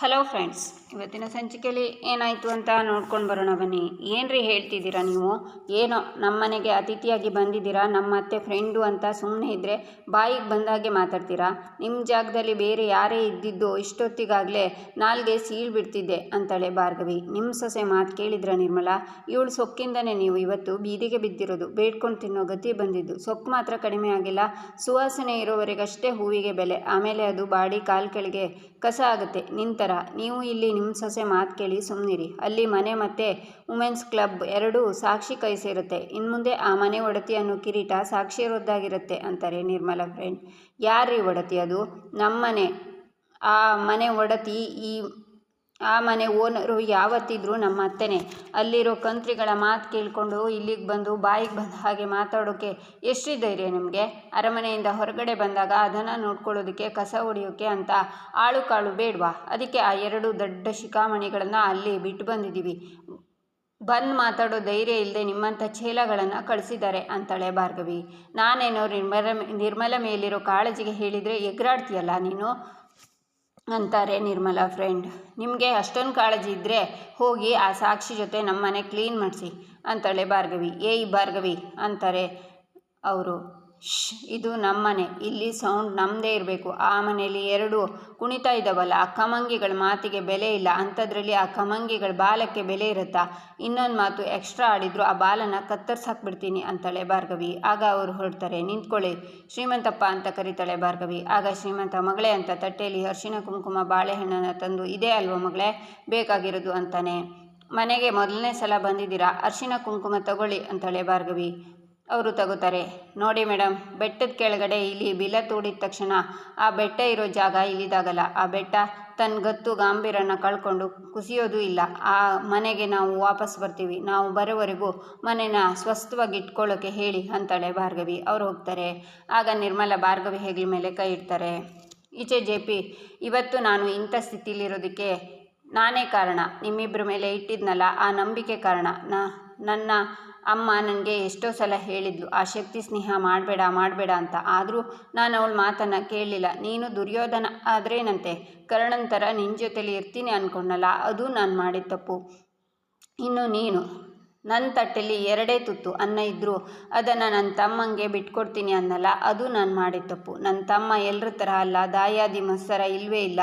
Hello friends, ಇವತ್ತಿನ ಸಂಚಿಕೆಯಲ್ಲಿ ಏನಾಯಿತು ಅಂತ ನೋಡ್ಕೊಂಡು ಬರೋಣ ಬನ್ನಿ. ಏನ್ರಿ ಹೇಳ್ತಿದ್ದೀರಾ ನೀವು? ಏನೋ ನಮ್ಮ ಮನೆಗೆ ಅತಿಥಿಯಾಗಿ ಬಂದಿದ್ದೀರಾ, ನಮ್ಮ ಅತ್ತೆ ಫ್ರೆಂಡು ಅಂತ ಸುಮ್ಮನೆ ಇದ್ದರೆ ಬಾಯಿಗೆ ಬಂದಾಗೆ ಮಾತಾಡ್ತೀರಾ. ನಿಮ್ಮ ಜಾಗದಲ್ಲಿ ಬೇರೆ ಯಾರೇ ಇದ್ದಿದ್ದು ಇಷ್ಟೊತ್ತಿಗಾಗಲೇ ನಾಲ್ಗೆ ಸೀಳ್ಬಿಡ್ತಿದ್ದೆ ಅಂತಾಳೆ ಭಾರ್ಗವಿ. ನಿಮ್ಮ ಸೊಸೆ ಮಾತು ಕೇಳಿದ್ರ ನಿರ್ಮಲಾ? ಇವಳು ಸೊಕ್ಕಿಂದನೇ ನೀವು ಇವತ್ತು ಬೀದಿಗೆ ಬಿದ್ದಿರೋದು, ಬೇಡ್ಕೊಂಡು ತಿನ್ನೋ ಗತಿ ಬಂದಿದ್ದು. ಸೊಕ್ಕು ಮಾತ್ರ ಕಡಿಮೆ ಆಗಿಲ್ಲ, ಸುವಾಸನೆ ಇರೋವರೆಗಷ್ಟೇ ಹೂವಿಗೆ ಬೆಲೆ, ಆಮೇಲೆ ಅದು ಬಾಡಿ ಕಾಲು ಕೆಳಗೆ ಕಸ ಆಗುತ್ತೆ. ನಿಂತರ ನೀವು ಇಲ್ಲಿ ನಿಮ್ಮ ಸೊಸೆ ಮಾತು ಕೇಳಿ ಸುಮ್ಮನಿರಿ. ಅಲ್ಲಿ ಮನೆ ಮತ್ತು ವುಮೆನ್ಸ್ ಕ್ಲಬ್ ಎರಡೂ ಸಾಕ್ಷಿ ಕೈ ಸೇರುತ್ತೆ. ಇನ್ನು ಮುಂದೆ ಆ ಮನೆ ಒಡತಿ ಅನ್ನೋ ಕಿರೀಟ ಸಾಕ್ಷಿಯರದ್ದಾಗಿರುತ್ತೆ ಅಂತಾರೆ ನಿರ್ಮಲಾ ಫ್ರೆಂಡ್. ಯಾರ್ರೀ ಒಡತಿ? ಅದು ನಮ್ಮನೆ. ಆ ಮನೆ ಒಡತಿ ಆ ಮನೆ ಓನರು ಯಾವತ್ತಿದ್ರೂ ನಮ್ಮ ಅತ್ತೆನೇ. ಅಲ್ಲಿರೋ ಕಂತ್ರಿಗಳ ಮಾತು ಕೇಳಿಕೊಂಡು ಇಲ್ಲಿಗೆ ಬಂದು ಬಾಯಿಗೆ ಬಂದ ಹಾಗೆ ಮಾತಾಡೋಕ್ಕೆ ಎಷ್ಟ್ರಿ ಧೈರ್ಯ ನಿಮಗೆ? ಅರಮನೆಯಿಂದ ಹೊರಗಡೆ ಬಂದಾಗ ಅದನ್ನು ನೋಡ್ಕೊಳ್ಳೋದಕ್ಕೆ, ಕಸ ಹೊಡೆಯೋಕ್ಕೆ ಅಂತ ಆಳು ಕಾಳು ಬೇಡವಾ? ಅದಕ್ಕೆ ಆ ಎರಡು ದೊಡ್ಡ ಶಿಖಾಮಣಿಗಳನ್ನು ಅಲ್ಲಿ ಬಿಟ್ಟು ಬಂದಿದ್ದೀವಿ. ಬಂದು ಮಾತಾಡೋ ಧೈರ್ಯ ಇಲ್ಲದೆ ನಿಮ್ಮಂಥ ಛೇಲಗಳನ್ನು ಕಳಿಸಿದ್ದಾರೆ ಅಂತಾಳೆ ಭಾರ್ಗವಿ. ನಾನೇನೋ ನಿರ್ಮಲ ಮೇಲಿರೋ ಕಾಳಜಿಗೆ ಹೇಳಿದರೆ ಎಗರಾಡ್ತೀಯಲ್ಲ ನೀನು ಅಂತಾರೆ ನಿರ್ಮಲಾ ಫ್ರೆಂಡ್. ನಿಮಗೆ ಅಷ್ಟೊಂದು ಕಾಳಜಿ ಇದ್ದರೆ ಹೋಗಿ ಆ ಸಾಕ್ಷಿ ಜೊತೆ ನಮ್ಮ ಮನೆ ಕ್ಲೀನ್ ಮಾಡಿಸಿ ಅಂತಾಳೆ ಭಾರ್ಗವಿ. ಏಯ್ ಭಾರ್ಗವಿ ಅಂತಾರೆ ಅವರು. ಇದು ನಮ್ಮನೆ, ಇಲ್ಲಿ ಸೌಂಡ್ ನಮ್ಮದೇ ಇರಬೇಕು. ಆ ಮನೆಯಲ್ಲಿ ಎರಡು ಕುಣಿತಾ ಇದ್ದಾವಲ್ಲ ಆ ಕಮಂಗಿಗಳ ಮಾತಿಗೆ ಬೆಲೆ ಇಲ್ಲ, ಅಂಥದ್ರಲ್ಲಿ ಆ ಕಮಂಗಿಗಳ ಬಾಲಕ್ಕೆ ಬೆಲೆ ಇರುತ್ತಾ? ಇನ್ನೊಂದು ಮಾತು ಎಕ್ಸ್ಟ್ರಾ ಆಡಿದ್ರು ಆ ಬಾಲನ ಕತ್ತರಿಸಾಕ್ಬಿಡ್ತೀನಿ ಅಂತಾಳೆ ಭಾರ್ಗವಿ. ಆಗ ಅವರು ಹೊರಡ್ತಾರೆ. ನಿಂತ್ಕೊಳ್ಳಿ ಶ್ರೀಮಂತಪ್ಪ ಅಂತ ಕರೀತಾಳೆ ಭಾರ್ಗವಿ. ಆಗ ಶ್ರೀಮಂತ ಮಗಳೇ ಅಂತ ತಟ್ಟೆಯಲ್ಲಿ ಅರಿಶಿನ ಕುಂಕುಮ ಬಾಳೆಹಣ್ಣನ್ನು ತಂದು, ಇದೇ ಅಲ್ವ ಮಗಳೇ ಬೇಕಾಗಿರೋದು ಅಂತಾನೆ. ಮನೆಗೆ ಮೊದಲನೇ ಸಲ ಬಂದಿದ್ದೀರಾ, ಅರಿಶಿನ ಕುಂಕುಮ ತಗೊಳ್ಳಿ ಅಂತಾಳೆ ಭಾರ್ಗವಿ. ಅವರು ತಗೋತಾರೆ. ನೋಡಿ ಮೇಡಮ್, ಬೆಟ್ಟದ ಕೆಳಗಡೆ ಇಲ್ಲಿ ಬಿಲ ತೋಡಿದ ತಕ್ಷಣ ಆ ಬೆಟ್ಟ ಇರೋ ಜಾಗ ಇಲ್ಲಿದಾಗಲ್ಲ. ಆ ಬೆಟ್ಟ ತನ್ನ ಗತ್ತು ಗಾಂಭೀರ್ಯನ ಕಳ್ಕೊಂಡು ಕುಸಿಯೋದು ಇಲ್ಲ. ಆ ಮನೆಗೆ ನಾವು ವಾಪಸ್ ಬರ್ತೀವಿ. ನಾವು ಬರೋವರೆಗೂ ಮನೆನ ಸ್ವಸ್ಥವಾಗಿ ಇಟ್ಕೊಳ್ಳೋಕೆ ಹೇಳಿ ಅಂತಾಳೆ ಭಾರ್ಗವಿ. ಅವ್ರು ಹೋಗ್ತಾರೆ. ಆಗ ನಿರ್ಮಲ ಭಾರ್ಗವಿ ಹೆಗಲ ಮೇಲೆ ಕೈ ಇಡ್ತಾರೆ. ಈಚೆ ಜೆ.ಪಿ, ಇವತ್ತು ನಾನು ಇಂಥ ಸ್ಥಿತಿಲಿರೋದಕ್ಕೆ ನಾನೇ ಕಾರಣ. ನಿಮ್ಮಿಬ್ಬರ ಮೇಲೆ ಇಟ್ಟಿದ್ನಲ್ಲ ಆ ನಂಬಿಕೆ ಕಾರಣ. ನನ್ನ ಅಮ್ಮ ನನಗೆ ಎಷ್ಟೋ ಸಲ ಹೇಳಿದ್ಲು ಆ ಶಕ್ತಿ ಸ್ನೇಹ ಮಾಡಬೇಡ ಅಂತ. ಆದರೂ ನಾನು ಅವಳ ಮಾತನ್ನು ಕೇಳಲಿಲ್ಲ. ನೀನು ದುರ್ಯೋಧನ ಆದ್ರೇನಂತೆ, ಕರ್ಣನ ಥರ ನಿನ್ನ ಜೊತೆಲಿ ಇರ್ತೀನಿ ಅಂದ್ಕೊಂಡಲ್ಲ, ಅದು ನಾನು ಮಾಡಿದ ತಪ್ಪು. ಇನ್ನು ನೀನು ನನ್ನ ತಟ್ಟೆಯಲ್ಲಿ ಎರಡೇ ತುತ್ತು ಅನ್ನ ಇದ್ದರೂ ಅದನ್ನು ನನ್ನ ತಮ್ಮಂಗೆ ಬಿಟ್ಕೊಡ್ತೀನಿ ಅನ್ನಲ್ಲ, ಅದು ನಾನು ಮಾಡಿದ ತಪ್ಪು. ನನ್ನ ತಮ್ಮ ಎಲ್ಲರ ಥರ ಅಲ್ಲ, ದಾಯಾದಿ ಮತ್ಸರ ಇಲ್ಲವೇ ಇಲ್ಲ.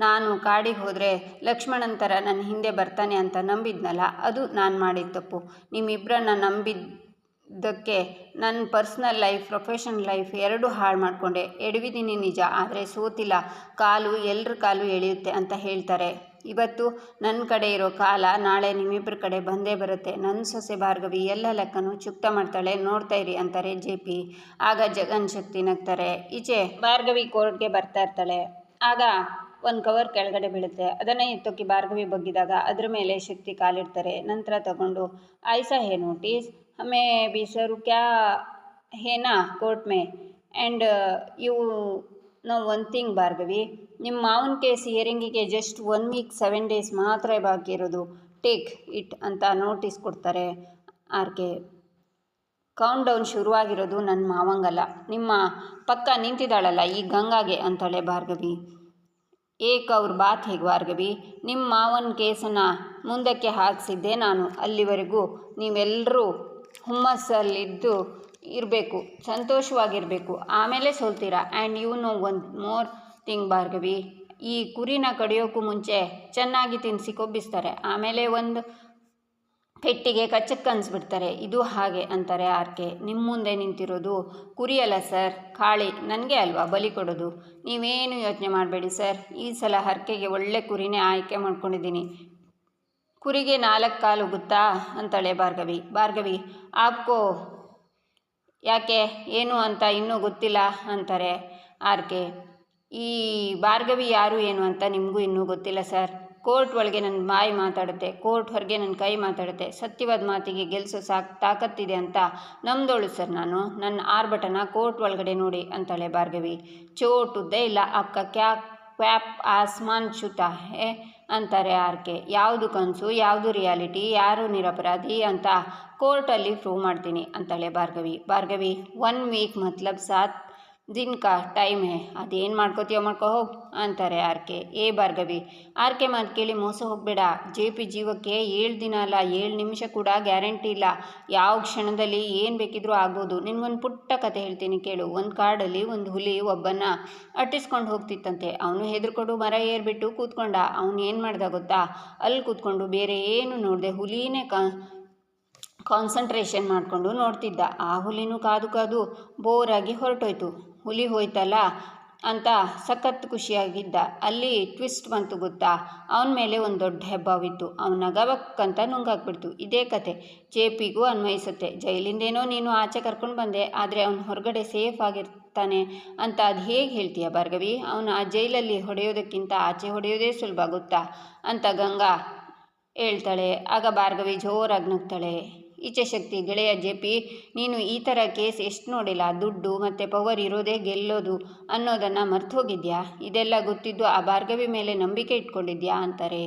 ನಾನು ಕಾಡಿಗೆ ಹೋದರೆ ಲಕ್ಷ್ಮಣನ ಥರ ನನ್ನ ಹಿಂದೆ ಬರ್ತಾನೆ ಅಂತ ನಂಬಿದ್ನಲ್ಲ, ಅದು ನಾನು ಮಾಡಿದ ತಪ್ಪು. ನಿಮ್ಮಿಬ್ಬರನ್ನ ನಂಬಿದ್ದಕ್ಕೆ ನನ್ನ ಪರ್ಸ್ನಲ್ ಲೈಫ್, ಪ್ರೊಫೆಷನಲ್ ಲೈಫ್ ಎರಡೂ ಹಾಳು ಮಾಡಿಕೊಂಡೆ. ಎಡವಿದ್ದೀನಿ ನಿಜ, ಆದರೆ ಸೋತಿಲ್ಲ. ಎಲ್ಲರ ಕಾಲು ಎಳೆಯುತ್ತೆ ಅಂತ ಹೇಳ್ತಾರೆ. ಇವತ್ತು ನನ್ನ ಕಡೆ ಇರೋ ಕಾಲ ನಾಳೆ ನಿಮ್ಮಿಬ್ಬರ ಕಡೆ ಬಂದೇ ಬರುತ್ತೆ. ನನ್ನ ಸೊಸೆ ಭಾರ್ಗವಿ ಎಲ್ಲ ಲೆಕ್ಕನೂ ಚುಕ್ತ ಮಾಡ್ತಾಳೆ, ನೋಡ್ತಾ ಇರಿ ಅಂತಾರೆ ಜೆ.ಪಿ. ಆಗ ಜಗನ್ ಶಕ್ತಿ ನಗ್ತಾರೆ. ಈಚೆ ಭಾರ್ಗವಿ ಕೋರ್ಟ್ಗೆ ಬರ್ತಾ ಇರ್ತಾಳೆ. ಆಗ ಒಂದು ಕವರ್ ಕೆಳಗಡೆ ಬೀಳುತ್ತೆ. ಅದನ್ನು ಎತ್ತೋಕೆ ಭಾರ್ಗವಿ ಬಗ್ಗಿದಾಗ ಅದ್ರ ಮೇಲೆ ಶಕ್ತಿ ಕಾಲಿಡ್ತಾರೆ. ನಂತರ ತಗೊಂಡು, ಐಸಾ ಹೇ ನೋಟಿಸ್, ಹಮೇ ಬಿ ಸರ್ ಕ್ಯಾ ಹೇನಾ ಕೋರ್ಟ್ ಮೇ and you know one thing Bhargavi, ನಿಮ್ಮ ಮಾವನ ಕೇಸ್ ಹಿಯರಿಂಗಿಗೆ ಜಸ್ಟ್ 1 ವೀಕ್ 7 ಡೇಸ್ ಮಾತ್ರ ಬಾಕಿ ಇರೋದು. ಟೇಕ್ ಇಟ್ ಅಂತ ನೋಟಿಸ್ ಕೊಡ್ತಾರೆ. ಆರ್ಕೆ ಕೌಂಟ್ ಡೌನ್ ಶುರುವಾಗಿರೋದು ನನ್ನ ಮಾವಂಗಲ್ಲ, ನಿಮ್ಮ ಪಕ್ಕ ನಿಂತಿದ್ದಾಳಲ್ಲ ಈ ಗಂಗಾಗೆ ಅಂತಾಳೆ ಭಾರ್ಗವಿ. ಏಕ್ ಅವ್ರ ಬಾತ್ ಹೇಗೆ ಭಾರ್ಗವಿ? ನಿಮ್ಮ ಮಾವನ ಕೇಸನ್ನು ಮುಂದಕ್ಕೆ ಹಾಕಿಸಿದ್ದೆ ನಾನು. ಅಲ್ಲಿವರೆಗೂ ನೀವೆಲ್ಲರೂ ಹುಮ್ಮಸ್ಸಲ್ಲಿದ್ದು ಇರಬೇಕು, ಸಂತೋಷವಾಗಿರಬೇಕು. ಆಮೇಲೆ ಸೋಲ್ತೀರಾ. And you know one more thing Bhargavi, ಈ ಕುರಿನ ಕಡಿಯೋಕ್ಕೂ ಮುಂಚೆ ಚೆನ್ನಾಗಿ ತಿನ್ನಿಸಿ ಕೊಬ್ಬಿಸ್ತಾರೆ, ಆಮೇಲೆ ಒಂದು ಪೆಟ್ಟಿಗೆ ಕಚ್ಚಕ್ಕೆ ಅನ್ಸ್ಬಿಡ್ತಾರೆ. ಇದು ಹಾಗೆ ಅಂತಾರೆ ಆರ್ಕೆ. ನಿಮ್ಮ ಮುಂದೆ ನಿಂತಿರೋದು ಕುರಿಯಲ್ಲ ಸರ್, ಕಾಳಿ. ನನಗೆ ಅಲ್ವಾ ಬಲಿ ಕೊಡೋದು. ನೀವೇನು ಯೋಚನೆ ಮಾಡಬೇಡಿ ಸರ್, ಈ ಸಲ ಹರಕೆಗೆ ಒಳ್ಳೆ ಕುರಿನೇ ಆಯ್ಕೆ ಮಾಡ್ಕೊಂಡಿದ್ದೀನಿ. ಕುರಿಗೆ 4 ಕಾಲು ಗೊತ್ತಾ ಅಂತಾಳೆ ಭಾರ್ಗವಿ. ಆಪ್ಕೋ ಯಾಕೆ ಏನು ಅಂತ ಇನ್ನೂ ಗೊತ್ತಿಲ್ಲ ಅಂತಾರೆ ಆರ್ಕೆ. ಈ ಭಾರ್ಗವಿ ಯಾರು ಏನು ಅಂತ ನಿಮಗೂ ಇನ್ನೂ ಗೊತ್ತಿಲ್ಲ ಸರ್. ಕೋರ್ಟ್ ಒಳಗೆ ನನ್ನ ಬಾಯಿ ಮಾತಾಡುತ್ತೆ, ಕೋರ್ಟ್ ಹೊರಗೆ ನನ್ನ ಕೈ ಮಾತಾಡುತ್ತೆ. ಸತ್ಯವಾದ ಮಾತಿಗೆ ಗೆಲ್ಲಿಸೋ ತಾಕತ್ತಿದೆ ಅಂತ ನಂಬ್ದೋಳು ಸರ್ ನಾನು. ನನ್ನ ಆರ್ಭಟನ ಕೋರ್ಟ್ ಒಳಗಡೆ ನೋಡಿ ಅಂತಾಳೆ ಭಾರ್ಗವಿ. ಚೋಟುದ್ದೇ ಇಲ್ಲ, ಅಕ್ಕ ಕ್ಯಾ ಕ್ವ್ಯಾಪ್ ಆಸ್ಮಾನ್ ಶುತಾ ಹೇ ಅಂತಾರೆ ಆರ್ಕೆ. ಯಾವುದು ಕನಸು, ಯಾವುದು ರಿಯಾಲಿಟಿ, ಯಾರು ನಿರಪರಾಧಿ ಅಂತ ಕೋರ್ಟಲ್ಲಿ ಪ್ರೂವ್ ಮಾಡ್ತೀನಿ ಅಂತಾಳೆ ಭಾರ್ಗವಿ. 1 ವೀಕ್ ಮತ್ಲಬ್ 7 ದಿನಕ ಟೈಮ್ ಹೇ ಅದೇನು ಮಾಡ್ಕೋತೀಯೋ ಮಾಡ್ಕೋ ಹೋಗು ಅಂತಾರೆ ಆರ್ಕೆ. ಭಾರ್ಗವಿ, ಆರ್ಕೆ ಮಾತು ಕೇಳಿ ಮೋಸ ಹೋಗಬೇಡ. JP ಜೀವಕ್ಕೆ 7 ದಿನ ಅಲ್ಲ 7 ನಿಮಿಷ ಕೂಡ ಗ್ಯಾರಂಟಿ ಇಲ್ಲ. ಯಾವ ಕ್ಷಣದಲ್ಲಿ ಏನು ಬೇಕಿದ್ರೂ ಆಗ್ಬೋದು. ನಿನಗೊಂದು ಪುಟ್ಟ ಕತೆ ಹೇಳ್ತೀನಿ ಕೇಳು. ಒಂದು ಕಾಡಲ್ಲಿ ಒಂದು ಹುಲಿ ಒಬ್ಬನ ಅಟ್ಟಿಸ್ಕೊಂಡು ಹೋಗ್ತಿತ್ತಂತೆ. ಅವನು ಹೆದರ್ಕೊಂಡು ಮರ ಏರ್ಬಿಟ್ಟು ಕೂತ್ಕೊಂಡ. ಅವನು ಏನು ಮಾಡ್ದ ಗೊತ್ತಾ? ಅಲ್ಲಿ ಕೂತ್ಕೊಂಡು ಬೇರೆ ಏನು ನೋಡದೆ ಹುಲಿನೇ ಕಾನ್ಸಂಟ್ರೇಷನ್ ಮಾಡಿಕೊಂಡು ನೋಡ್ತಿದ್ದ. ಆ ಹುಲಿನೂ ಕಾದು ಕಾದು ಬೋರಾಗಿ ಹೊರಟೋಯ್ತು. ಹುಲಿ ಹೋಯ್ತಲ್ಲ ಅಂತ ಸಖತ್ ಖುಷಿಯಾಗಿದ್ದ. ಅಲ್ಲಿ ಟ್ವಿಸ್ಟ್ ಬಂತು ಗೊತ್ತಾ? ಅವನ ಮೇಲೆ ಒಂದು ದೊಡ್ಡ ಹೆಬ್ಬಾವಿತ್ತು. ಅವನ ಗಬಕ್ಕಂತ ನುಂಗಾಕ್ಬಿಡ್ತು. ಇದೇ ಕತೆ JPಗೂ ಅನ್ವಯಿಸುತ್ತೆ. ಜೈಲಿಂದೇನೋ ನೀನು ಆಚೆ ಕರ್ಕೊಂಡು ಬಂದೆ, ಆದರೆ ಅವನು ಹೊರಗಡೆ ಸೇಫ್ ಆಗಿರ್ತಾನೆ ಅಂತ ಅದು ಹೇಗೆ ಹೇಳ್ತೀಯ ಭಾರ್ಗವಿ? ಅವನು ಆ ಜೈಲಲ್ಲಿ ಹೊಡೆಯೋದಕ್ಕಿಂತ ಆಚೆ ಹೊಡೆಯೋದೇ ಸುಲಭ ಗೊತ್ತಾ ಅಂತ ಗಂಗಾ ಹೇಳ್ತಾಳೆ. ಆಗ ಭಾರ್ಗವಿ ಜೋರಾಗಿ ನಗ್ತಾಳೆ. ಈಚೆ ಶಕ್ತಿ, ಗೆಳೆಯ JP, ನೀನು ಈ ಥರ ಕೇಸ್ ಎಷ್ಟು ನೋಡಿಲ್ಲ. ದುಡ್ಡು ಮತ್ತು ಪವರ್ ಇರೋದೇ ಗೆಲ್ಲೋದು ಅನ್ನೋದನ್ನು ಮರ್ತೋಗಿದ್ಯಾ? ಇದೆಲ್ಲ ಗೊತ್ತಿದ್ದು ಆ ಭಾರ್ಗವಿ ಮೇಲೆ ನಂಬಿಕೆ ಇಟ್ಕೊಂಡಿದ್ಯಾ ಅಂತಾರೆ.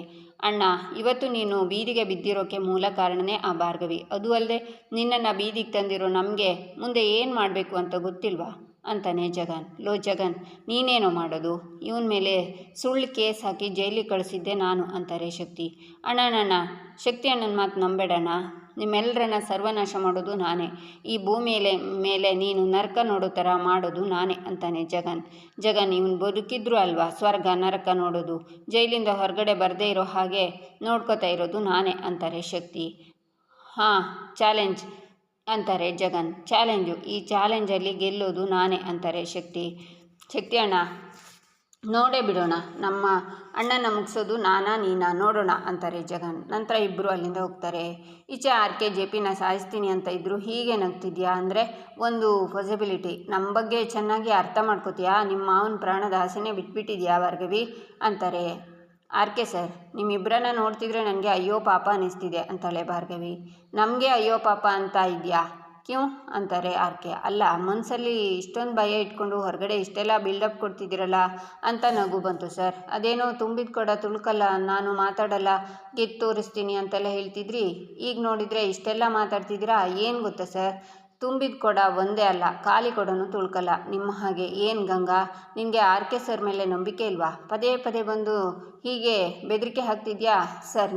ಅಣ್ಣ, ಇವತ್ತು ನೀನು ಬೀದಿಗೆ ಬಿದ್ದಿರೋಕ್ಕೆ ಮೂಲ ಕಾರಣನೇ ಆ ಭಾರ್ಗವಿ. ಅದು ಅಲ್ಲದೆ ನಿನ್ನನ್ನು ಬೀದಿಗೆ ತಂದಿರೋ ನಮಗೆ ಮುಂದೆ ಏನು ಮಾಡಬೇಕು ಅಂತ ಗೊತ್ತಿಲ್ವಾ ಅಂತಾನೆ ಜಗನ್. ಲೋ ಜಗನ್, ನೀನೇನೋ ಮಾಡೋದು? ಇವನ ಮೇಲೆ ಸುಳ್ಳು ಕೇಸ್ ಹಾಕಿ ಜೈಲಿಗೆ ಕಳಿಸಿದ್ದೆ ನಾನು ಅಂತಾರೆ ಶಕ್ತಿ. ಅಣ್ಣ, ಶಕ್ತಿ ಅಣ್ಣನ ಮಾತು ನಂಬೇಡಣ್ಣ. ನಿಮ್ಮೆಲ್ಲರನ್ನ ಸರ್ವನಾಶ ಮಾಡೋದು ನಾನೇ. ಈ ಭೂಮಿಯಲ್ಲಿ ಮೇಲೆ ನೀನು ನರಕ ನೋಡೋ ಥರ ಮಾಡೋದು ನಾನೇ ಅಂತಾನೆ ಜಗನ್. ಇವನು ಬದುಕಿದ್ರು ಅಲ್ವಾ ಸ್ವರ್ಗ ನರಕ ನೋಡೋದು. ಜೈಲಿಂದ ಹೊರಗಡೆ ಬರದೇ ಇರೋ ಹಾಗೆ ನೋಡ್ಕೋತಾ ಇರೋದು ನಾನೇ ಅಂತಾರೆ ಶಕ್ತಿ. ಹಾಂ, ಚಾಲೆಂಜ್ ಅಂತಾರೆ ಜಗನ್. ಚಾಲೆಂಜು, ಈ ಚಾಲೆಂಜಲ್ಲಿ ಗೆಲ್ಲೋದು ನಾನೇ ಅಂತಾರೆ ಶಕ್ತಿ ಅಣ್ಣ, ನೋಡೇ ಬಿಡೋಣ. ನಮ್ಮ ಅಣ್ಣನ ಮುಗಿಸೋದು ನಾನಾ ನೀನಾ ನೋಡೋಣ ಅಂತಾರೆ ಜಗನ್. ನಂತರ ಇಬ್ಬರು ಅಲ್ಲಿಂದ ಹೋಗ್ತಾರೆ. ಈಚೆ ಆರ್ಕೆ JPನ ಸಾಯಿಸ್ತೀನಿ ಅಂತ ಇದ್ರು. ಹೀಗೆ ನಗ್ತಿದ್ಯಾ ಅಂದರೆ ಒಂದು ಪಾಸಿಬಿಲಿಟಿ. ನಮ್ಮ ಬಗ್ಗೆ ಚೆನ್ನಾಗಿ ಅರ್ಥ ಮಾಡ್ಕೋತೀಯಾ? ನಿಮ್ಮ ಮಾವನ ಪ್ರಾಣದ ಆಸೆನೇ ಬಿಟ್ಬಿಟ್ಟಿದ್ಯಾ ಭಾರ್ಗವಿ ಅಂತಾರೆ. ಆರ್ಕೆ ಸರ್, ನಿಮ್ಮಿಬ್ಬರನ್ನ ನೋಡ್ತಿದ್ರೆ ನನಗೆ ಅಯ್ಯೋ ಪಾಪ ಅನ್ನಿಸ್ತಿದೆ ಅಂತಾಳೆ ಭಾರ್ಗವಿ. ನಮಗೆ ಅಯ್ಯೋ ಪಾಪ ಅಂತ ಇದೆಯಾ? ಕ್ಯೂ ಅಂತಾರೆ ಆರ್ಕೆ. ಅಲ್ಲ, ಮನಸ್ಸಲ್ಲಿ ಇಷ್ಟೊಂದು ಭಯ ಇಟ್ಕೊಂಡು ಹೊರಗಡೆ ಇಷ್ಟೆಲ್ಲ ಬಿಲ್ಡಪ್ ಕೊಡ್ತಿದ್ದೀರಲ್ಲ ಅಂತ ನಗು ಬಂತು ಸರ್. ಅದೇನೋ ತುಂಬಿದ ಕೊಡ ತುಳ್ಕಲ್ಲ, ನಾನು ಮಾತಾಡಲ್ಲ, ಗೆದ್ದು ತೋರಿಸ್ತೀನಿ ಅಂತೆಲ್ಲ ಹೇಳ್ತಿದ್ರಿ. ಈಗ ನೋಡಿದರೆ ಇಷ್ಟೆಲ್ಲ ಮಾತಾಡ್ತಿದ್ದೀರಾ. ಏನು ಗೊತ್ತಾ ಸರ್, ತುಂಬಿದ ಕೊಡ ಒಂದೇ ಅಲ್ಲ, ಖಾಲಿ ಕೊಡನು ತುಳ್ಕಲ್ಲ ನಿಮ್ಮ ಹಾಗೆ. ಏನು ಗಂಗಾ, ನಿನಗೆ ಆರ್ಕೆ ಸರ್ ಮೇಲೆ ನಂಬಿಕೆ ಇಲ್ವಾ? ಪದೇ ಪದೇ ಬಂದು ಹೀಗೆ ಬೆದರಿಕೆ ಹಾಕ್ತಿದ್ಯಾ? ಸರ್,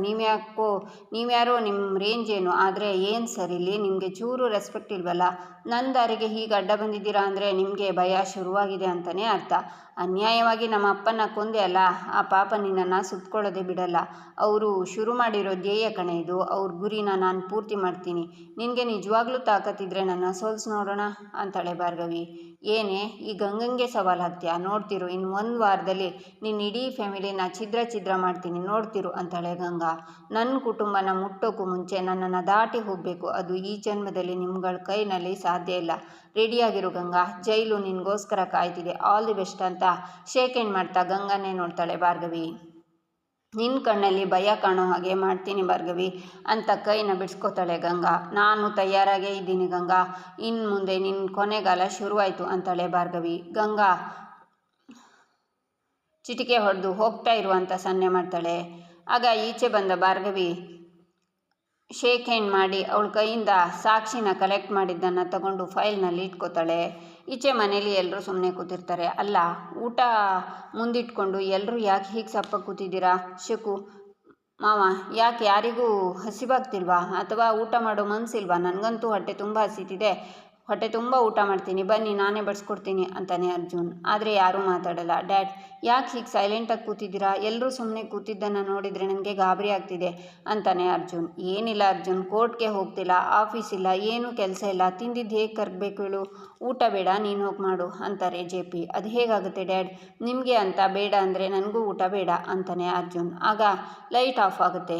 ನೀವ್ಯಾರೋ, ನಿಮ್ಮ ರೇಂಜ್ ಏನು? ಆದರೆ ಏನು ಸರ್, ಇಲ್ಲಿ ನಿಮಗೆ ಚೂರು ರೆಸ್ಪೆಕ್ಟ್ ಇಲ್ವಲ್ಲ? ನನ್ನ ದಾರಿಗೆ ಹೀಗೆ ಅಡ್ಡ ಬಂದಿದ್ದೀರಾ ಅಂದರೆ ನಿಮಗೆ ಭಯ ಶುರುವಾಗಿದೆ ಅಂತಲೇ ಅರ್ಥ. ಅನ್ಯಾಯವಾಗಿ ನಮ್ಮ ಅಪ್ಪನ ಕೊಂದೆ ಅಲ್ಲ, ಆ ಪಾಪ ನಿನ್ನನ್ನು ಸುತ್ಕೊಳ್ಳೋದೇ ಬಿಡಲ್ಲ. ಅವರು ಶುರು ಮಾಡಿರೋ ಧ್ಯೇಯ ಕಣೆ ಇದು. ಅವ್ರ ಗುರಿನ ನಾನು ಪೂರ್ತಿ ಮಾಡ್ತೀನಿ. ನಿನಗೆ ನಿಜವಾಗ್ಲೂ ತಾಕತ್ತಿದ್ರೆ ನನ್ನ ಸೋಲ್ಸ್ ನೋಡೋಣ ಅಂತಾಳೆ ಭಾರ್ಗವಿ. ಏನೇ ಈ ಗಂಗಂಗೆ ಸವಾಲು ಹಾಕ್ತೀಯಾ? ನೋಡ್ತಿರು, ಇನ್ನು 1 ವಾರದಲ್ಲಿ ನಿನ್ನ ಇಡೀ ಫ್ಯಾಮಿಲಿನ ಛಿದ್ರ ಮಾಡ್ತೀನಿ, ನೋಡ್ತಿರು ಅಂತಾಳೆ ಗಂಗಾ. ನನ್ನ ಕುಟುಂಬನ ಮುಟ್ಟೋಕ್ಕೂ ಮುಂಚೆ ನನ್ನನ್ನು ದಾಟಿ ಹೋಗಬೇಕು. ಅದು ಈ ಜನ್ಮದಲ್ಲಿ ನಿಮ್ಗಳ ಕೈನಲ್ಲಿ ಸಾಧ್ಯ ಇಲ್ಲ. ರೆಡಿಯಾಗಿರು ಗಂಗಾ, ಜೈಲು ನಿನಗೋಸ್ಕರ ಕಾಯ್ತಿದೆ. ಆಲ್ ದಿ ಬೆಸ್ಟ್ ಅಂತ ಶೇಕ್ ಹ್ಯಾಂಡ್ ಮಾಡ್ತಾ ಗಂಗಾನೇ ನೋಡ್ತಾಳೆ ಭಾರ್ಗವಿ. ನಿನ್ನ ಕಣ್ಣಲ್ಲಿ ಭಯ ಕಾಣೋ ಹಾಗೆ ಮಾಡ್ತೀನಿ ಭಾರ್ಗವಿ ಅಂತ ಕೈನ ಬಿಡಿಸ್ಕೋತಾಳೆ ಗಂಗಾ. ನಾನು ತಯಾರಾಗೇ ಇದ್ದೀನಿ ಗಂಗಾ, ಇನ್ನು ಮುಂದೆ ನಿನ್ನ ಕೊನೆಗಾಲ ಶುರುವಾಯಿತು ಅಂತಾಳೆ ಭಾರ್ಗವಿ. ಗಂಗಾ ಚಿಟಿಕೆ ಹೊಡೆದು ಹೋಗ್ತಾ ಇರುವಂತ ಸನ್ನೆ ಮಾಡ್ತಾಳೆ. ಆಗ ಈಚೆ ಬಂದ ಭಾರ್ಗವಿ ಶೇಕ್ ಹ್ಯಾಂಡ್ ಮಾಡಿ ಅವಳ ಕೈಯಿಂದ ಸಾಕ್ಷಿನ ಕಲೆಕ್ಟ್ ಮಾಡಿದ್ದನ್ನು ತಗೊಂಡು ಫೈಲ್ನಲ್ಲಿ ಇಟ್ಕೋತಾಳೆ. ಈಚೆ ಮನೇಲಿ ಎಲ್ಲರೂ ಸುಮ್ಮನೆ ಕೂತಿರ್ತಾರೆ. ಅಲ್ಲ, ಊಟ ಮುಂದಿಟ್ಕೊಂಡು ಎಲ್ಲರೂ ಯಾಕೆ ಹೀಗೆ ಸಪ್ಪಾಗಿ ಕೂತಿದ್ದೀರಾ? ಶಕು, ಮಾವ, ಯಾಕೆ ಯಾರಿಗೂ ಹಸಿವಾಗ್ತಿಲ್ವಾ? ಅಥವಾ ಊಟ ಮಾಡೋ ಮನಸ್ಸಿಲ್ವಾ? ನನಗಂತೂ ಹೊಟ್ಟೆ ತುಂಬ ಹಸಿತಿದೆ, ಹೊಟ್ಟೆ ತುಂಬ ಊಟ ಮಾಡ್ತೀನಿ, ಬನ್ನಿ ನಾನೇ ಬಡಿಸ್ಕೊಡ್ತೀನಿ ಅಂತಾನೆ ಅರ್ಜುನ್. ಆದರೆ ಯಾರೂ ಮಾತಾಡಲ್ಲ. ಡ್ಯಾಡ್, ಯಾಕೆ ಹೀಗೆ ಸೈಲೆಂಟಾಗಿ ಕೂತಿದ್ದೀರಾ? ಎಲ್ಲರೂ ಸುಮ್ಮನೆ ಕೂತಿದ್ದನ್ನು ನೋಡಿದರೆ ನನಗೆ ಗಾಬರಿ ಆಗ್ತಿದೆ ಅಂತಾನೆ ಅರ್ಜುನ್. ಏನಿಲ್ಲ ಅರ್ಜುನ್, ಕೋರ್ಟ್ಗೆ ಹೋಗ್ತಿಲ್ಲ, ಆಫೀಸ್ ಇಲ್ಲ, ಏನೂ ಕೆಲಸ ಇಲ್ಲ, ತಿಂದಿದ್ದು ಹೇಗೆ ಕರಗಬೇಕು ಹೇಳು? ಊಟ ಬೇಡ, ನೀನು ಹೋಗಿ ಮಾಡು ಅಂತಾರೆ JP. ಅದು ಹೇಗಾಗುತ್ತೆ ಡ್ಯಾಡ್? ನಿಮಗೆ ಅಂತ ಬೇಡ ಅಂದರೆ ನನಗೂ ಊಟ ಬೇಡ ಅಂತಾನೆ ಅರ್ಜುನ್. ಆಗ ಲೈಟ್ ಆಫ್ ಆಗುತ್ತೆ.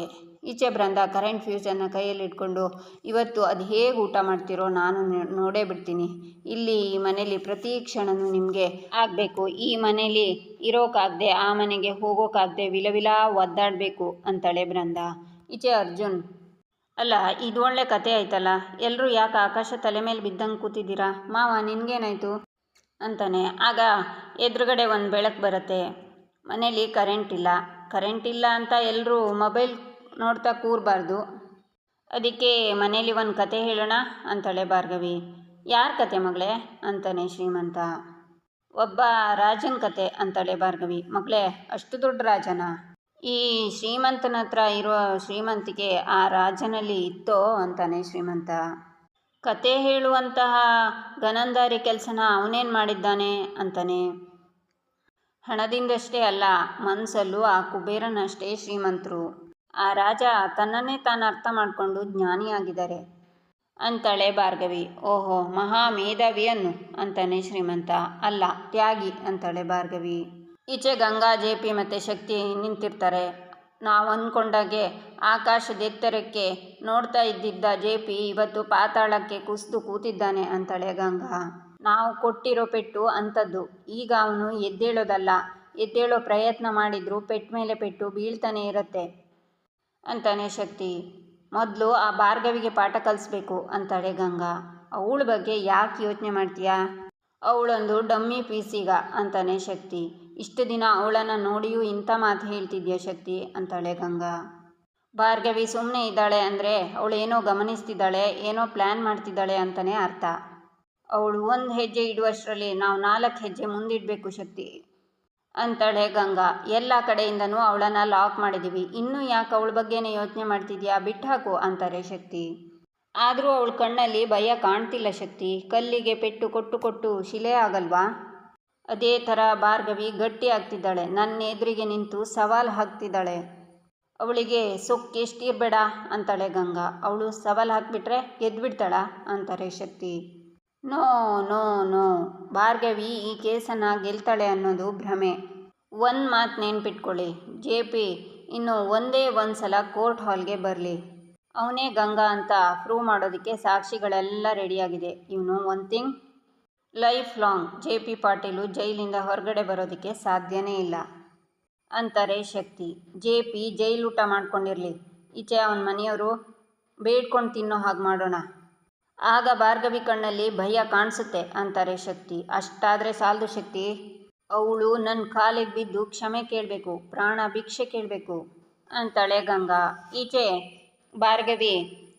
ಈಚೆ ಬೃಂದ ಕರೆಂಟ್ ಫ್ಯೂಸನ್ನು ಕೈಯಲ್ಲಿ ಇಟ್ಕೊಂಡು, ಇವತ್ತು ಅದು ಹೇಗೆ ಊಟ ಮಾಡ್ತಿರೋ ನಾನು ನೋಡೇ ಬಿಡ್ತೀನಿ. ಇಲ್ಲಿ ಈ ಮನೇಲಿ ಪ್ರತಿ ಕ್ಷಣನೂ ನಿಮಗೆ ಆಗಬೇಕು. ಈ ಮನೇಲಿ ಇರೋಕ್ಕಾಗದೆ, ಆ ಮನೆಗೆ ಹೋಗೋಕ್ಕಾಗದೆ ವಿಲವಿಲ ಒದ್ದಾಡಬೇಕು ಅಂತಾಳೆ ಬೃಂದ. ಈಚೆ ಅರ್ಜುನ್, ಅಲ್ಲ, ಇದು ಒಳ್ಳೆ ಕತೆ ಆಯ್ತಲ್ಲ, ಎಲ್ಲರೂ ಯಾಕೆ ಆಕಾಶ ತಲೆ ಮೇಲೆ ಬಿದ್ದಂಗೆ ಕೂತಿದ್ದೀರಾ? ಮಾವ, ನಿನಗೇನಾಯಿತು ಅಂತಾನೆ. ಆಗ ಎದುರುಗಡೆ ಒಂದು ಬೆಳಕು ಬರುತ್ತೆ. ಮನೇಲಿ ಕರೆಂಟ್ ಇಲ್ಲ ಅಂತ ಎಲ್ಲರೂ ಮೊಬೈಲ್ ನೋಡ್ತಾ ಕೂರಬಾರ್ದು, ಅದಕ್ಕೆ ಮನೇಲಿ ಒಂದು ಕತೆ ಹೇಳೋಣ ಅಂತಾಳೆ ಭಾರ್ಗವಿ. ಯಾರ ಕತೆ ಮಗಳೇ ಅಂತಾನೆ ಶ್ರೀಮಂತ. ಒಬ್ಬ ರಾಜನ ಕತೆ ಅಂತಾಳೆ ಭಾರ್ಗವಿ. ಮಗಳೇ, ಅಷ್ಟು ದೊಡ್ಡ ರಾಜನ? ಈ ಶ್ರೀಮಂತನ ಹತ್ರ ಇರೋ ಶ್ರೀಮಂತಿಕೆ ಆ ರಾಜನಲ್ಲಿ ಇತ್ತೋ ಅಂತಾನೆ ಶ್ರೀಮಂತ. ಕತೆ ಹೇಳುವಂತಹ ಗನಂದಾರಿ ಕೆಲಸನ ಅವನೇನು ಮಾಡಿದ್ದಾನೆ ಅಂತಾನೆ. ಹಣದಿಂದಷ್ಟೇ ಅಲ್ಲ, ಮನಸ್ಸಲ್ಲೂ ಆ ಕುಬೇರನಷ್ಟೇ ಶ್ರೀಮಂತರು. ಆ ರಾಜ ತನ್ನನ್ನೇ ತಾನು ಅರ್ಥ ಮಾಡಿಕೊಂಡು ಜ್ಞಾನಿಯಾಗಿದ್ದಾರೆ ಅಂತಾಳೆ ಭಾರ್ಗವಿ. ಓಹೋ, ಮಹಾ ಮೇಧಾವಿ ಅನ್ನು ಅಂತಾನೆ ಶ್ರೀಮಂತ. ಅಲ್ಲ, ತ್ಯಾಗಿ ಅಂತಾಳೆ ಭಾರ್ಗವಿ. ಈಚೆ ಗಂಗಾ, ಜೆ.ಪಿ. ಮತ್ತು ಶಕ್ತಿ ನಿಂತಿರ್ತಾರೆ. ನಾವು ಅಂದ್ಕೊಂಡಾಗೆ ಆಕಾಶದೆತ್ತರಕ್ಕೆ ನೋಡ್ತಾ ಇದ್ದಿದ್ದ ಜೆ.ಪಿ. ಇವತ್ತು ಪಾತಾಳಕ್ಕೆ ಕುಸಿದು ಕೂತಿದ್ದಾನೆ ಅಂತಾಳೆ ಗಂಗಾ. ನಾವು ಕೊಟ್ಟಿರೋ ಪೆಟ್ಟು ಅಂಥದ್ದು. ಈಗ ಅವನು ಎದ್ದೇಳೋದಲ್ಲ, ಎದ್ದೇಳೋ ಪ್ರಯತ್ನ ಮಾಡಿದ್ರೂ ಪೆಟ್ಟು ಮೇಲೆ ಪೆಟ್ಟು ಬೀಳ್ತಾನೆ ಇರುತ್ತೆ ಅಂತಾನೆ ಶಕ್ತಿ. ಮೊದಲು ಆ ಭಾರ್ಗವಿಗೆ ಪಾಠ ಕಲಿಸ್ಬೇಕು ಅಂತಾಳೆ ಗಂಗಾ. ಅವಳ ಬಗ್ಗೆ ಯಾಕೆ ಯೋಚನೆ ಮಾಡ್ತೀಯಾ? ಅವಳೊಂದು ಡಮ್ಮಿ ಪೀಸೀಗ ಅಂತಾನೆ ಶಕ್ತಿ. ಇಷ್ಟು ದಿನ ಅವಳನ್ನು ನೋಡಿಯೂ ಇಂಥ ಮಾತು ಹೇಳ್ತಿದ್ಯಾ ಶಕ್ತಿ ಅಂತಾಳೆ ಗಂಗಾ. ಭಾರ್ಗವಿ ಸುಮ್ಮನೆ ಇದ್ದಾಳೆ ಅಂದರೆ ಅವಳೇನೋ ಗಮನಿಸ್ತಿದ್ದಾಳೆ, ಏನೋ ಪ್ಲ್ಯಾನ್ ಮಾಡ್ತಿದ್ದಾಳೆ ಅಂತಲೇ ಅರ್ಥ. ಅವಳು ಒಂದು ಹೆಜ್ಜೆ ಇಡುವಷ್ಟರಲ್ಲಿ ನಾವು 4 ಹೆಜ್ಜೆ ಮುಂದಿಡಬೇಕು ಶಕ್ತಿ ಅಂತಾಳೆ ಗಂಗಾ. ಎಲ್ಲ ಕಡೆಯಿಂದನೂ ಅವಳನ್ನು ಲಾಕ್ ಮಾಡಿದ್ದೀವಿ, ಇನ್ನೂ ಯಾಕೆ ಅವಳ ಬಗ್ಗೆನೇ ಯೋಚನೆ ಮಾಡ್ತಿದ್ಯಾ, ಬಿಟ್ಟಾಕು ಅಂತಾರೆ ಶಕ್ತಿ. ಆದರೂ ಅವಳ ಕಣ್ಣಲ್ಲಿ ಭಯ ಕಾಣ್ತಿಲ್ಲ ಶಕ್ತಿ. ಕಲ್ಲಿಗೆ ಪೆಟ್ಟು ಕೊಟ್ಟು ಕೊಟ್ಟು ಶಿಲೆ ಆಗಲ್ವಾ? ಅದೇ ಥರ ಭಾರ್ಗವಿ ಗಟ್ಟಿ ಆಗ್ತಿದ್ದಾಳೆ. ನನ್ನ ಎದುರಿಗೆ ನಿಂತು ಸವಾಲು ಹಾಕ್ತಿದ್ದಾಳೆ. ಅವಳಿಗೆ ಸೊಕ್ಕು ಎಷ್ಟಿರಬೇಡ ಅಂತಾಳೆ ಗಂಗಾ. ಅವಳು ಸವಾಲು ಹಾಕಿಬಿಟ್ರೆ ಗೆದ್ದುಬಿಡ್ತಾಳ ಅಂತಾರೆ ಶಕ್ತಿ. ನೋ ನೋ ನೋ, ಭಾರ್ಗವಿ ಈ ಕೇಸನ್ನು ಗೆಲ್ತಾಳೆ ಅನ್ನೋದು ಭ್ರಮೆ. ಒಂದು ಮಾತು ನೆನ್ಪಿಟ್ಕೊಳ್ಳಿ, ಜೆ.ಪಿ. ಇನ್ನು ಒಂದೇ ಒಂದು ಸಲ ಕೋರ್ಟ್ ಹಾಲ್ಗೆ ಬರಲಿ. ಅವನೇ ಗಂಗಾ ಅಂತ ಪ್ರೂವ್ ಮಾಡೋದಕ್ಕೆ ಸಾಕ್ಷಿಗಳೆಲ್ಲ ರೆಡಿಯಾಗಿದೆ. ಇವನು one thing, lifelong JP. Patil ಜೈಲಿಂದ ಹೊರಗಡೆ ಬರೋದಕ್ಕೆ ಸಾಧ್ಯನೇ ಇಲ್ಲ ಅಂತಾರೆ ಶಕ್ತಿ. ಜೆ.ಪಿ. ಜೈಲೂಟ ಮಾಡ್ಕೊಂಡಿರಲಿ, ಈಚೆ ಅವನ ಮನೆಯವರು ಬೇಡ್ಕೊಂಡು ತಿನ್ನೋ ಹಾಗೆ ಮಾಡೋಣ, ಆಗ ಭಾರ್ಗವಿ ಕಣ್ಣಲ್ಲಿ ಭಯ ಕಾಣಿಸುತ್ತೆ ಅಂತಾರೆ ಶಕ್ತಿ. ಅಷ್ಟಾದರೆ ಸಾಲದು ಶಕ್ತಿ, ಅವಳು ನನ್ನ ಕಾಲಿಗೆ ಬಿದ್ದು ಕ್ಷಮೆ ಕೇಳಬೇಕು, ಪ್ರಾಣ ಭಿಕ್ಷೆ ಕೇಳಬೇಕು ಅಂತಾಳೆ ಗಂಗಾ. ಈಚೆ ಭಾರ್ಗವಿ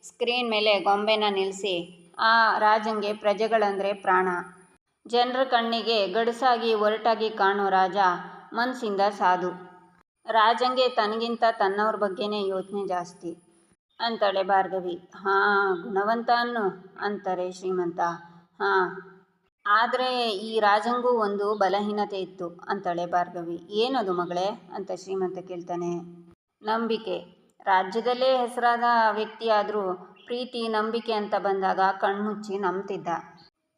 ಸ್ಕ್ರೀನ್ ಮೇಲೆ ಗೊಂಬೆನ ನಿಲ್ಲಿಸಿ, ಆ ರಾಜಂಗೆ ಪ್ರಜೆಗಳಂದರೆ ಪ್ರಾಣ. ಜನರ ಕಣ್ಣಿಗೆ ಗಡಸಾಗಿ ಒರಟಾಗಿ ಕಾಣೋ ರಾಜ ಮನಸ್ಸಿಂದ ಸಾಧು. ರಾಜಂಗೆ ತನಗಿಂತ ತನ್ನವ್ರ ಬಗ್ಗೆನೇ ಯೋಚನೆ ಜಾಸ್ತಿ ಅಂತಾಳೆ ಭಾರ್ಗವಿ. ಹಾಂ, ಗುಣವಂತ ಅನ್ನು ಅಂತಾರೆ ಶ್ರೀಮಂತ. ಹಾಂ, ಆದರೆ ಈ ರಾಜಂಗೂ ಒಂದು ಬಲಹೀನತೆ ಇತ್ತು ಅಂತಾಳೆ ಭಾರ್ಗವಿ. ಏನದು ಮಗಳೇ ಅಂತ ಶ್ರೀಮಂತ ಕೇಳ್ತಾನೆ. ನಂಬಿಕೆ. ರಾಜ್ಯದಲ್ಲೇ ಹೆಸರಾದ ವ್ಯಕ್ತಿಯಾದರೂ ಪ್ರೀತಿ ನಂಬಿಕೆ ಅಂತ ಬಂದಾಗ ಕಣ್ಮುಚ್ಚಿ ನಂಬ್ತಿದ್ದ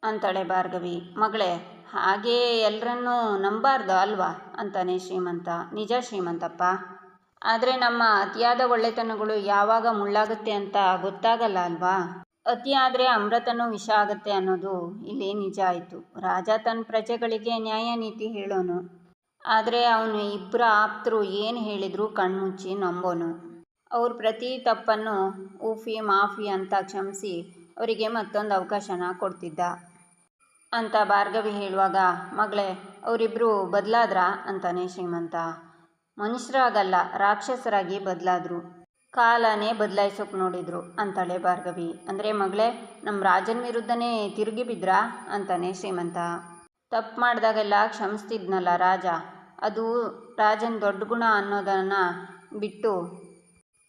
ಅಂತಾಳೆ ಭಾರ್ಗವಿ. ಮಗಳೇ, ಹಾಗೇ ಎಲ್ಲರನ್ನೂ ನಂಬಾರ್ದು ಅಲ್ವಾ ಅಂತಾನೆ ಶ್ರೀಮಂತ. ನಿಜ ಶ್ರೀಮಂತಪ್ಪ, ಆದರೆ ನಮ್ಮ ಅತಿಯಾದ ಒಳ್ಳೆತನಗಳು ಯಾವಾಗ ಮುಳ್ಳಾಗುತ್ತೆ ಅಂತ ಗೊತ್ತಾಗಲ್ಲ ಅಲ್ವಾ? ಅತಿಯಾದರೆ ಅಮೃತನೂ ವಿಷ ಆಗುತ್ತೆ ಅನ್ನೋದು ಇಲ್ಲಿ ನಿಜ ಆಯಿತು. ರಾಜ ತನ್ನ ಪ್ರಜೆಗಳಿಗೆ ನ್ಯಾಯ ನೀತಿ ಹೇಳೋನು, ಆದರೆ ಅವನು ಇಬ್ಬರ ಆಪ್ತರು ಏನು ಹೇಳಿದರೂ ಕಣ್ಮುಚ್ಚಿ ನಂಬೋನು. ಅವ್ರ ಪ್ರತಿ ತಪ್ಪನ್ನು ಊಫಿ ಮಾಫಿ ಅಂತ ಕ್ಷಮಿಸಿ ಅವರಿಗೆ ಮತ್ತೊಂದು ಅವಕಾಶನ ಕೊಡ್ತಿದ್ದ ಅಂತ ಭಾರ್ಗವಿ ಹೇಳುವಾಗ, ಮಗಳೇ, ಅವರಿಬ್ಬರು ಬದಲಾದ್ರಾ ಅಂತಾನೆ ಶ್ರೀಮಂತ. ಮನುಷ್ಯರಾಗಲ್ಲ, ರಾಕ್ಷಸರಾಗಿ ಬದಲಾದ್ರು, ಕಾಲನೇ ಬದಲಾಯಿಸೋಕೆ ನೋಡಿದ್ರು ಅಂತಾಳೆ ಭಾರ್ಗವಿ. ಅಂದರೆ ಮಗಳೇ, ನಮ್ಮ ರಾಜನ ವಿರುದ್ಧನೇ ತಿರುಗಿ ಬಿದ್ರಾ ಅಂತಾನೆ ಶ್ರೀಮಂತ. ತಪ್ಪು ಮಾಡಿದಾಗೆಲ್ಲ ಕ್ಷಮಿಸ್ತಿದ್ನಲ್ಲ ರಾಜ, ಅದು ರಾಜನ ದೊಡ್ಡ ಗುಣ ಅನ್ನೋದನ್ನು ಬಿಟ್ಟು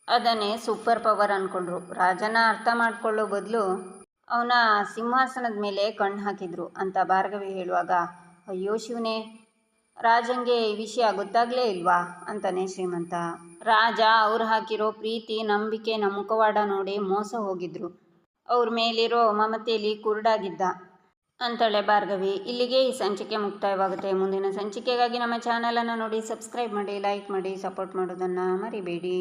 ಅದನ್ನೇ ಸೂಪರ್ ಪವರ್ ಅಂದ್ಕೊಂಡ್ರು. ರಾಜನ ಅರ್ಥ ಮಾಡ್ಕೊಳ್ಳೋ ಬದಲು ಅವನ ಸಿಂಹಾಸನದ ಮೇಲೆ ಕಣ್ಣು ಹಾಕಿದ್ರು ಅಂತ ಭಾರ್ಗವಿ ಹೇಳುವಾಗ, ಅಯ್ಯೋ ಶಿವನೇ, ರಾಜಂಗೆ ಈ ವಿಷಯ ಗೊತ್ತಾಗಲೇ ಇಲ್ವಾ ಅಂತಾನೆ ಶ್ರೀಮಂತ. ರಾಜ ಅವ್ರು ಹಾಕಿರೋ ಪ್ರೀತಿ ನಂಬಿಕೆನ ಮುಖವಾಡ ನೋಡಿ ಮೋಸ ಹೋಗಿದ್ರು, ಅವ್ರ ಮೇಲಿರೋ ಮಮತೆಯಲ್ಲಿ ಕುರುಡಾಗಿದ್ದ ಅಂತಾಳೆ ಭಾರ್ಗವಿ. ಇಲ್ಲಿಗೆ ಈ ಸಂಚಿಕೆ ಮುಕ್ತಾಯವಾಗುತ್ತೆ. ಮುಂದಿನ ಸಂಚಿಕೆಗಾಗಿ ನಮ್ಮ ಚಾನಲನ್ನು ನೋಡಿ ಸಬ್ಸ್ಕ್ರೈಬ್ ಮಾಡಿ, ಲೈಕ್ ಮಾಡಿ, ಸಪೋರ್ಟ್ ಮಾಡೋದನ್ನು ಮರಿಬೇಡಿ.